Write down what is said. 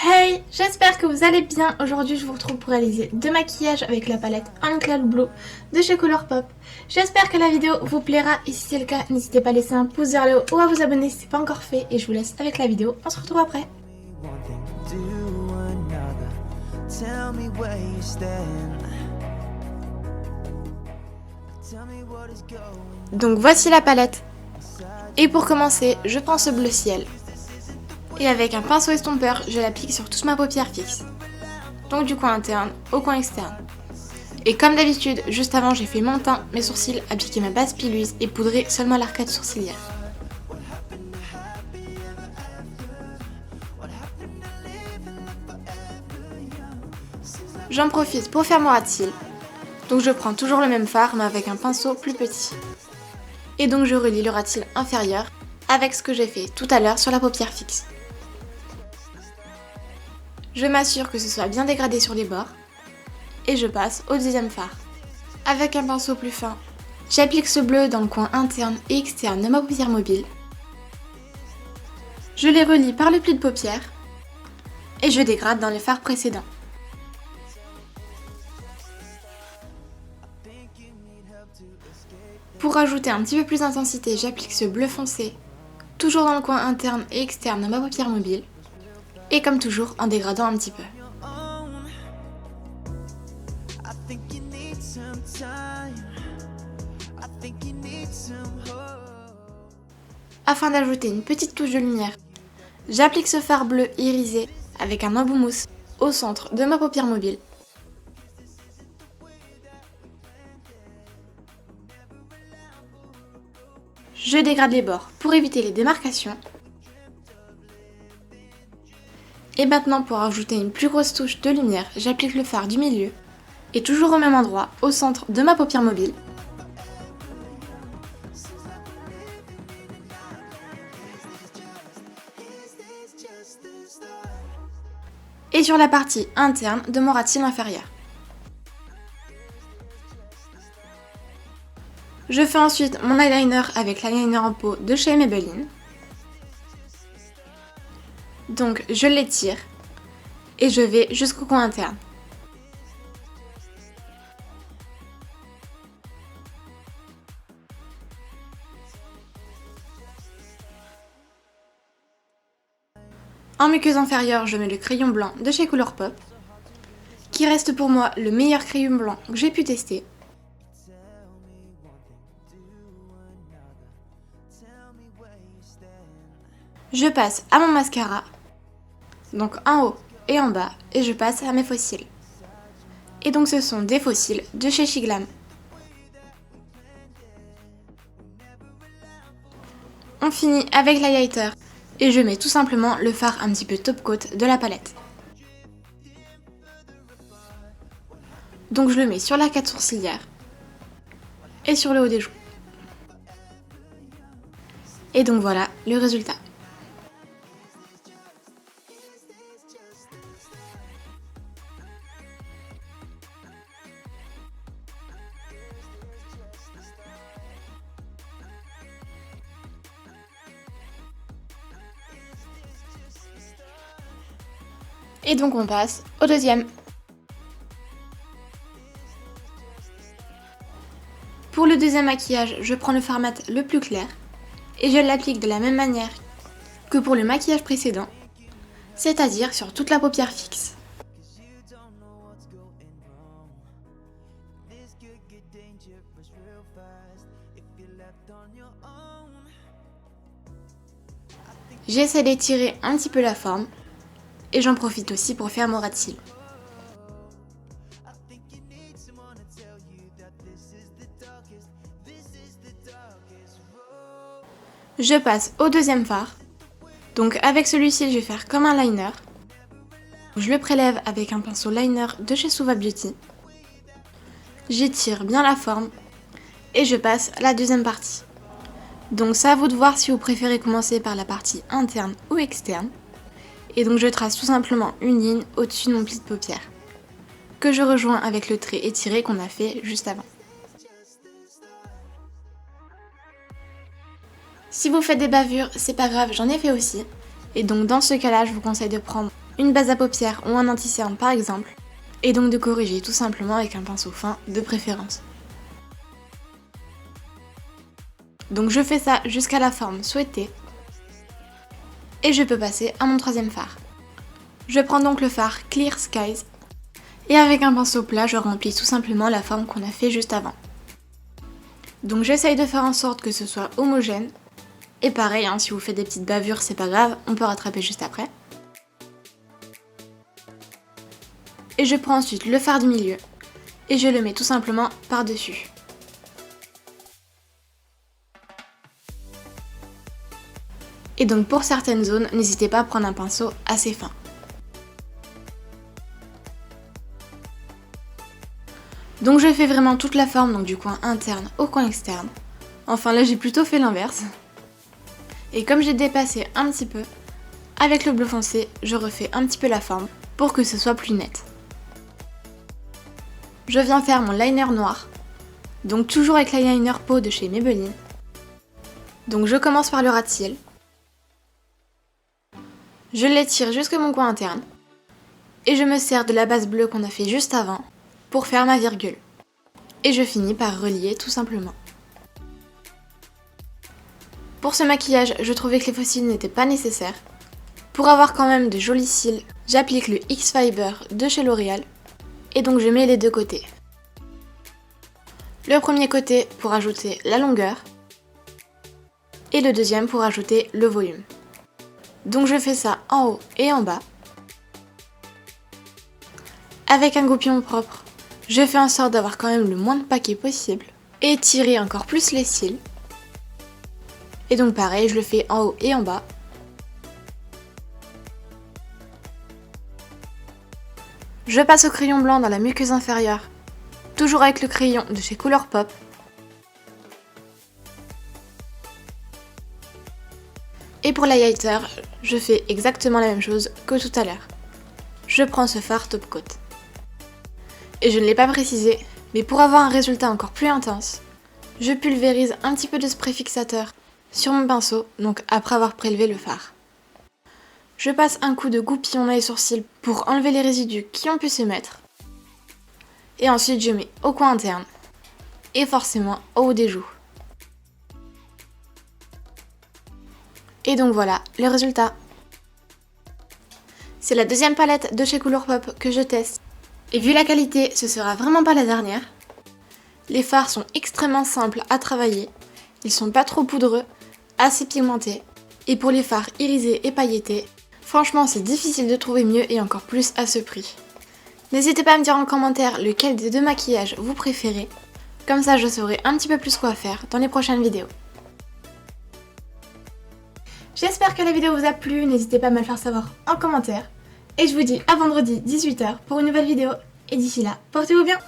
Hey, j'espère que vous allez bien. Aujourd'hui, je vous retrouve pour réaliser deux maquillages avec la palette Uncloud Blue de chez Colourpop. J'espère que la vidéo vous plaira et si c'est le cas, n'hésitez pas à laisser un pouce vers le haut ou à vous abonner si ce n'est pas encore fait. Et je vous laisse avec la vidéo. On se retrouve après. Donc voici la palette. Et pour commencer, je prends ce bleu ciel. Et avec un pinceau estompeur, je l'applique sur toute ma paupière fixe. Donc du coin interne au coin externe. Et comme d'habitude, juste avant j'ai fait mon teint, mes sourcils, appliqué ma base piluise et poudré seulement l'arcade sourcilière. J'en profite pour faire mon ras de cils. Donc je prends toujours le même fard mais avec un pinceau plus petit. Et donc je relie le ras de cils inférieur avec ce que j'ai fait tout à l'heure sur la paupière fixe. Je m'assure que ce soit bien dégradé sur les bords et je passe au deuxième fard. Avec un pinceau plus fin, j'applique ce bleu dans le coin interne et externe de ma paupière mobile. Je les relie par le pli de paupière et je dégrade dans les fards précédents. Pour rajouter un petit peu plus d'intensité, j'applique ce bleu foncé, toujours dans le coin interne et externe de ma paupière mobile. Et comme toujours, en dégradant un petit peu. Afin d'ajouter une petite touche de lumière, j'applique ce fard bleu irisé avec un embout mousse au centre de ma paupière mobile. Je dégrade les bords pour éviter les démarcations. Et maintenant, pour ajouter une plus grosse touche de lumière, j'applique le fard du milieu, et toujours au même endroit, au centre de ma paupière mobile. Et sur la partie interne de mon ras de cils inférieur. Je fais ensuite mon eyeliner avec l'eyeliner en peau de chez Maybelline. Donc je l'étire et je vais jusqu'au coin interne. En muqueuse inférieure, je mets le crayon blanc de chez Colourpop, qui reste pour moi le meilleur crayon blanc que j'ai pu tester. Je passe à mon mascara, donc en haut et en bas, et je passe à mes faux cils. Et donc ce sont des faux cils de chez Shiglam. On finit avec l'highlighter, et je mets tout simplement le fard un petit peu top coat de la palette. Donc je le mets sur l'arcade sourcilière et sur le haut des joues. Et donc voilà le résultat. Et donc on passe au deuxième. Pour le deuxième maquillage, je prends le fard mat le plus clair et je l'applique de la même manière que pour le maquillage précédent, c'est-à-dire sur toute la paupière fixe. J'essaie d'étirer un petit peu la forme et j'en profite aussi pour faire mon ras de cils. Je passe au deuxième fard. Donc avec celui-ci, je vais faire comme un liner. Je le prélève avec un pinceau liner de chez Suva Beauty. J'étire bien la forme et je passe à la deuxième partie. Donc c'est à vous de voir si vous préférez commencer par la partie interne ou externe. Et donc je trace tout simplement une ligne au-dessus de mon pli de paupière, que je rejoins avec le trait étiré qu'on a fait juste avant. Si vous faites des bavures, c'est pas grave, j'en ai fait aussi. Et donc dans ce cas-là, je vous conseille de prendre une base à paupières ou un anti-cerne par exemple, et donc de corriger tout simplement avec un pinceau fin de préférence. Donc je fais ça jusqu'à la forme souhaitée, et je peux passer à mon troisième fard. Je prends donc le fard Clear Skies, et avec un pinceau plat, je remplis tout simplement la forme qu'on a fait juste avant. Donc j'essaye de faire en sorte que ce soit homogène, et pareil, si vous faites des petites bavures, c'est pas grave, on peut rattraper juste après. Et je prends ensuite le fard du milieu, et je le mets tout simplement par-dessus. Et donc pour certaines zones, n'hésitez pas à prendre un pinceau assez fin. Donc je fais vraiment toute la forme, donc du coin interne au coin externe. Enfin là j'ai plutôt fait l'inverse. Et comme j'ai dépassé un petit peu, avec le bleu foncé, je refais un petit peu la forme pour que ce soit plus net. Je viens faire mon liner noir, donc toujours avec l'eyeliner peau de chez Maybelline. Donc je commence par le ras de cils. Je l'étire jusqu'à mon coin interne. Et je me sers de la base bleue qu'on a fait juste avant pour faire ma virgule. Et je finis par relier tout simplement. Pour ce maquillage, je trouvais que les faux cils n'étaient pas nécessaires. Pour avoir quand même de jolis cils, j'applique le X-Fiber de chez L'Oréal. Et donc je mets les deux côtés. Le premier côté pour ajouter la longueur. Et le deuxième pour ajouter le volume. Donc je fais ça en haut et en bas. Avec un goupillon propre, je fais en sorte d'avoir quand même le moins de paquets possible. Et tirer encore plus les cils. Et donc pareil, je le fais en haut et en bas. Je passe au crayon blanc dans la muqueuse inférieure, toujours avec le crayon de chez Colourpop. Et pour l'highlighter, je fais exactement la même chose que tout à l'heure. Je prends ce fard top coat. Et je ne l'ai pas précisé, mais pour avoir un résultat encore plus intense, je pulvérise un petit peu de spray fixateur sur mon pinceau, donc après avoir prélevé le fard. Je passe un coup de goupillon dans les sourcils pour enlever les résidus qui ont pu se mettre. Et ensuite je mets au coin interne et forcément au haut des joues. Et donc voilà le résultat. C'est la deuxième palette de chez Colourpop que je teste. Et vu la qualité, ce sera vraiment pas la dernière. Les fards sont extrêmement simples à travailler. Ils sont pas trop poudreux, assez pigmentés. Et pour les fards irisés et pailletés, franchement c'est difficile de trouver mieux et encore plus à ce prix. N'hésitez pas à me dire en commentaire lequel des deux maquillages vous préférez. Comme ça je saurai un petit peu plus quoi faire dans les prochaines vidéos. J'espère que la vidéo vous a plu, n'hésitez pas à me le faire savoir en commentaire. Et je vous dis à vendredi 18 h pour une nouvelle vidéo. Et d'ici là, portez-vous bien!